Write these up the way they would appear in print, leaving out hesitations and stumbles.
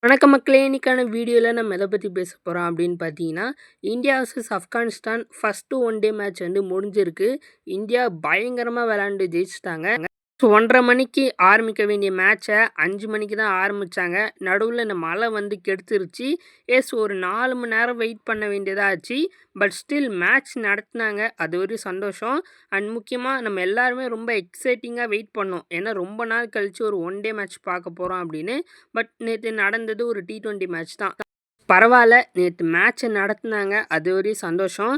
வணக்கம் மக்களே! இன்னைக்கான வீடியோல நம்ம எத பத்தி பேச போறோம் அப்படின்னு பார்த்தீங்கன்னா, India versus Afghanistan first one day match வந்து முடிஞ்சிருக்கு. இந்தியா பயங்கரமா விளையாண்டு ஜெயிச்சுட்டாங்க. ஸோ 1:30 மணிக்கு ஆரம்பிக்க வேண்டிய மேட்ச 5 மணிக்கு தான் ஆரம்பிச்சாங்க. நடுவுல இந்த மழை வந்து கெடுத்துருச்சு. ஒரு 4 மணி நேரம் வெயிட் பண்ண வேண்டியதா ஆச்சு. பட் ஸ்டில் மேட்ச் நடத்துனாங்க. அது ஒரு சந்தோஷம். அண்ட் முக்கியமா நம்ம எல்லாருமே ரொம்ப எக்ஸைட்டிங்கா வெயிட் பண்ணோம். ஏன்னா ரொம்ப நாள் கழிச்சு ஒரு ஒன் டே மேட்ச் பார்க்க போறோம் அப்படின்னு. பட் நேத்து நடந்தது ஒரு T20 மேட்ச் தான். பரவால்ல. நேத்து மேட்ச்ச நடத்துனாங்க. அது ஒரு சந்தோஷம்.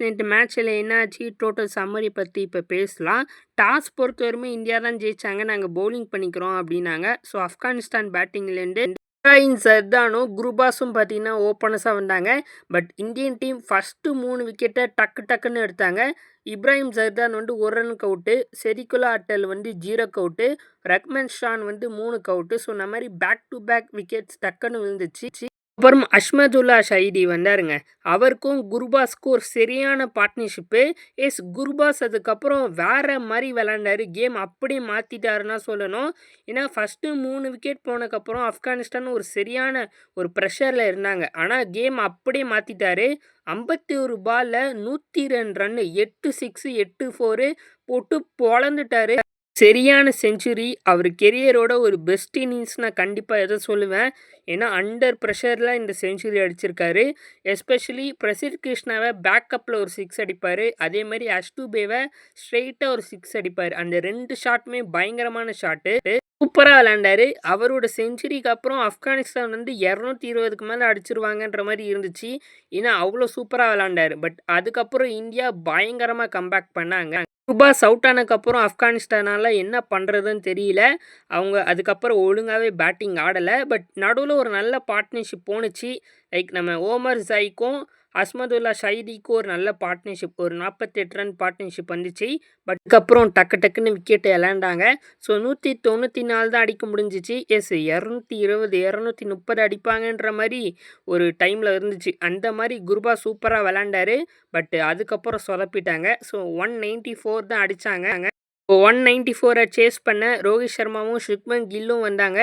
நேத்து மேட்ச்ல என்ன ஆச்சு? டோட்டல் சம்மரி பத்தி இப்ப பேசலாம். டாஸ் பொறுத்தவரையுமே இந்தியா தான் ஜெயிச்சாங்க. நாங்க பவுலிங் பண்ணிக்கிறோம் அப்டின்னாங்க. ஸோ ஆப்கானிஸ்தான் பேட்டிங்லேருந்து இப்ராஹிம் ஜர்தானும், குர்பாஸும் பார்த்தீங்கன்னா ஓப்பனர்ஸா வந்தாங்க. பட் இந்தியன் டீம் ஃபர்ஸ்ட்டு 3 விக்கெட்ட டக்கு டக்குன்னு எடுத்தாங்க. இப்ராஹிம் ஜர்தான் வந்து 1 ரன்னுக்கு அவுட்டு. செரிகுலா அட்டல் வந்து 0க்கு அவுட்டு. ரஹ்மன் ஷான் வந்து 3க்கு அவுட்டு. ஸோ இந்த மாரி பேக் டு பேக் விக்கெட்ஸ் டக்குன்னு விழுந்துச்சு. அப்புறம் அஷ்மதுல்லா ஷஹீதி வந்தாருங்க. அவருக்கும் குர்பாஸ்க்கும் ஒரு சரியான பார்ட்னர்ஷிப்பு. குர்பாஸ் அதுக்கப்புறம் வேற மாரி விளையாண்டாரு. கேம் அப்படியே மாத்திட்டாருன்னு தான் சொல்லணும். ஏன்னா ஃபர்ஸ்ட்டு 3 விக்கெட் போனதுக்கப்புறம் ஆப்கானிஸ்தான் ஒரு சரியான ஒரு ப்ரெஷர்ல இருந்தாங்க. ஆனா கேம் அப்படியே மாத்திட்டாரு. 51 பால்ல 102 ரன்னு 8 சிக்ஸ் 8 ஃபோரு போட்டு பொளந்துட்டாரு. சரியான செஞ்சுரி. அவர் கெரியரோட ஒரு பெஸ்ட் இன்னிங்ஸ் நான் கண்டிப்பா எத சொல்லுவேன். ஏன்னா அண்டர் பிரஷர்ல இந்த செஞ்சுரி அடிச்சிருக்காரு. எஸ்பெஷலி பிரசித் கிருஷ்ணாவ பேக்கப்ல ஒரு 6 அடிப்பாரு. அதே மாரி அஷ்டூபேவ ஸ்ட்ரெய்ட்டா ஒரு 6 அடிப்பாரு. அந்த 2 ஷாட்டுமே பயங்கரமான ஷாட்டு. சூப்பரா விளையாண்டாரு. அவரோட செஞ்சுரிக்கு அப்புறம் ஆப்கானிஸ்தான் வந்து 220க்கு மேல அடிச்சிருவாங்கன்ற மாரி இருந்துச்சு. ஏன்னா அவ்ளோ சூப்பரா விளையாண்டாரு. பட் அதுக்கப்புறம் இந்தியா பயங்கரமா கம்பேக் பண்ணாங்க. குர்பாஸ் அவுட் ஆனதுக்கப்புறம் ஆப்கானிஸ்தானால என்ன பண்ணுறதுன்னு தெரியல. அவங்க அதுக்கப்புறம் ஒழுங்காவே பேட்டிங் ஆடல. பட் நடுவுல ஒரு நல்ல பார்ட்னர்ஷிப் போணுச்சு. லைக் நம்ம ஓமர் ஜைக்கும், அஸ்மதுல்லா ஷஹீதிக்கும் ஒரு நல்ல பார்ட்னர்ஷிப். ஒரு 48 ரன் பார்ட்னர்ஷிப் வந்துச்சு. பட் அதுக்கப்புறம் டக்கு டக்குன்னு விக்கெட் இழந்தாங்க. ஸோ 194 தான் அடிக்க முடிஞ்சிச்சு. 220, 230 அடிப்பாங்கன்ற மாரி ஒரு டைம்ல இருந்துச்சு. அந்த மாரி குர்பாஸ் சூப்பரா விளையாண்டாரு. பட் அதுக்கப்புறம் சொதப்பிட்டாங்க. ஸோ 194 தான் அடிச்சாங்க. 194 சேஸ் பண்ண ரோஹித் சர்மாவும், சுக்மன் கில்லும் வந்தாங்க.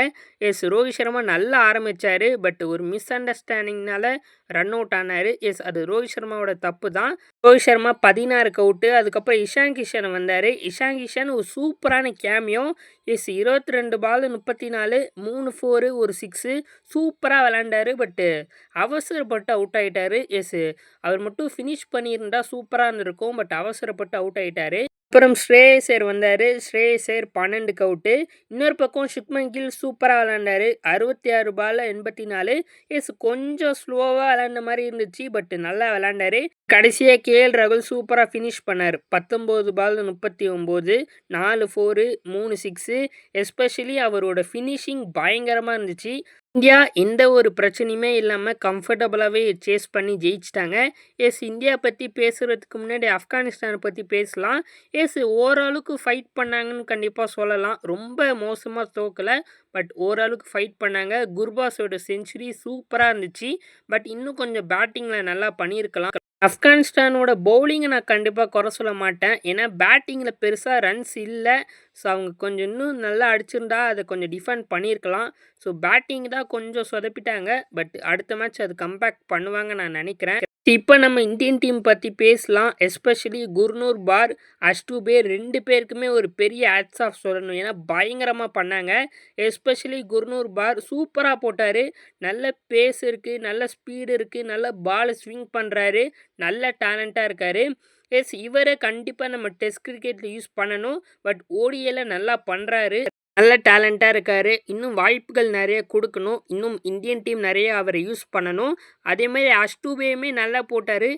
ரோஹித் சர்மா நல்லா ஆரம்பிச்சாரு. பட் ஒரு மிஸ் அண்டர்ஸ்டாண்டிங்னால ரன் அவுட் ஆனாரு. அது ரோஹித் சர்மாவோட தப்பு தான். ரோஹித் சர்மா 16க்கு அவுட்டு. அதுக்கப்புறம் இஷான் கிஷன் வந்தாரு. இஷான் கிஷன் ஒரு சூப்பரான கேமியோ. 22 பால் 34 3 ஃபோரு ஒரு 6 சூப்பரா விளையாண்டாரு. பட் அவசரப்பட்டு அவுட் ஆயிட்டாரு. அவர் மட்டும் ஃபினிஷ் பண்ணியிருந்தா சூப்பரா இருந்திருக்கும். பட் அவசரப்பட்டு அவுட் ஆயிட்டாரு. அப்புறம் ஸ்ரேயஸ் ஐயர் வந்தாரு. ஸ்ரேயஸ் ஐயர் 12க்கு அவுட்டு. இன்னொரு பக்கம் சுக்மன் கில் சூப்பரா விளையாண்டாரு. 66 பால்ல 84. கொஞ்சம் ஸ்லோவா விளையாண்ட மாரி இருந்துச்சு. பட் நல்லா விளையாண்டாரு. கடைசியா ராகுல் சூப்பரா ஃபினிஷ் பண்ணாரு. 19 பால் 39 4 ஃபோரு 3 சிக்ஸு. எஸ்பெஷலி அவரோட ஃபினிஷிங் பயங்கரமா இருந்துச்சு. இந்தியா எந்த ஒரு பிரச்சனையுமே இல்லாம கம்ஃபர்டபுளாவே சேஸ் பண்ணி ஜெயிச்சுட்டாங்க. இந்தியா பத்தி பேசுறதுக்கு முன்னாடி ஆப்கானிஸ்தான பத்தி பேசலாம். ஓரளவுக்கு ஃபைட் பண்ணாங்கன்னு கண்டிப்பா சொல்லலாம். ரொம்ப மோசமா தோக்கல. பட் ஓரளவுக்கு ஃபைட் பண்ணாங்க. குர்பாஸோட செஞ்சுரி சூப்பரா இருந்துச்சு. பட் இன்னும் கொஞ்சம் பேட்டிங்ல நல்லா பண்ணியிருக்கலாம். ஆப்கானிஸ்தானோட பவுலிங்கை நான் கண்டிப்பாக குறை சொல்ல மாட்டேன். ஏன்னா பேட்டிங்கில் பெருசாக ரன்ஸ் இல்லை. ஸோ அவங்க கொஞ்சம் இன்னும் நல்லா அடிச்சிருந்தா அதை கொஞ்சம் டிஃபெண்ட் பண்ணியிருக்கலாம். ஸோ பேட்டிங் தான் கொஞ்சம் சொதப்பிட்டாங்க. பட் அடுத்த மேட்ச் அது கம்பேக் பண்ணுவாங்க நான் நினைக்கிறேன். இப்போ நம்ம இந்தியன் டீம் பற்றி பேசலாம். எஸ்பெஷலி குர்னூர் பார், அஷ்டூபே 2 பேருக்குமே ஒரு பெரிய ஹேட்ஸ் ஆஃப் சொல்லணும். ஏன்னா பயங்கரமாக பண்ணாங்க. எஸ்பெஷலி குர்னூர் பார் சூப்பராக போட்டார். நல்ல பேஸ் இருக்குது, நல்ல ஸ்பீடு இருக்குது, நல்ல பால் ஸ்விங் பண்ணுறாரு, நல்ல டேலண்ட்டாக இருக்கார். இவரை கண்டிப்பாக நம்ம டெஸ்ட் கிரிக்கெட்டில் யூஸ் பண்ணணும். பட் ஓடிஏல நல்லா பண்ணுறாரு. நல்ல டேலண்ட்டாக இருக்கார். இன்னும் வாய்ப்புகள் நிறைய கொடுக்கணும். இன்னும் இந்தியன் டீம் நிறைய அவரை யூஸ் பண்ணணும். அதேமாதிரி அஷ்டூபேயுமே நல்லா போட்டார்.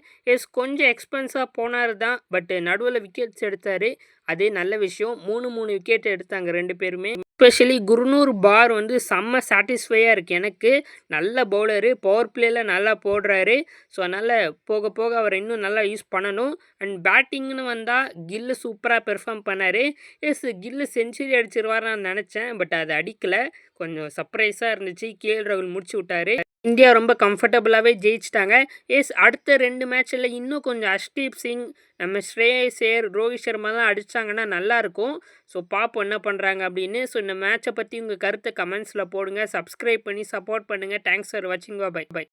கொஞ்சம் எக்ஸ்பென்ஸாக போனார் தான். பட் நடுவில் விக்கெட்ஸ் எடுத்தார். அதே நல்ல விஷயம். 3 விக்கெட் எடுத்தாங்க 2 பேருமே. எஸ்பெஷலி குர்னூர் பார் வந்து செம்ம சாட்டிஸ்ஃபையாக இருக்குது எனக்கு. நல்ல பவுலரு, பவர் பிளேயில் நல்லா போடுறாரு. ஸோ அதனால் போக போக அவர் இன்னும் நல்லா யூஸ் பண்ணணும். அண்ட் பேட்டிங்னு வந்தால் கில்லு சூப்பராக பெர்ஃபார்ம் பண்ணார். கில்லு செஞ்சுரி அடிச்சிருவார் நான் நினச்சேன். பட் அது அடிக்கலை. கொஞ்சம் சர்ப்ரைஸாக இருந்துச்சு. கேஎல் ராகுல் முடிச்சு விட்டாரு. இந்தியா ரொம்ப கம்ஃபர்டபுளாகவே ஜெயிச்சிட்டாங்க. அடுத்த 2 மேட்ச்சில் இன்னும் கொஞ்சம் ஹர்ஷ்தீப் சிங், நம்ம ஸ்ரேயஸ் ஐயர், ரோஹித் சர்மாலாம் அடிச்சாங்கன்னா நல்லாயிருக்கும். ஸோ பார்ப்போம் என்ன பண்ணுறாங்க அப்படின்னு. ஸோ இந்த மேட்சை பற்றி உங்கள் கருத்தை கமெண்ட்ஸில் போடுங்க. சப்ஸ்கிரைப் பண்ணி சப்போர்ட் பண்ணுங்கள். தேங்க்ஸ் ஃபார் வாட்சிங். Bye by.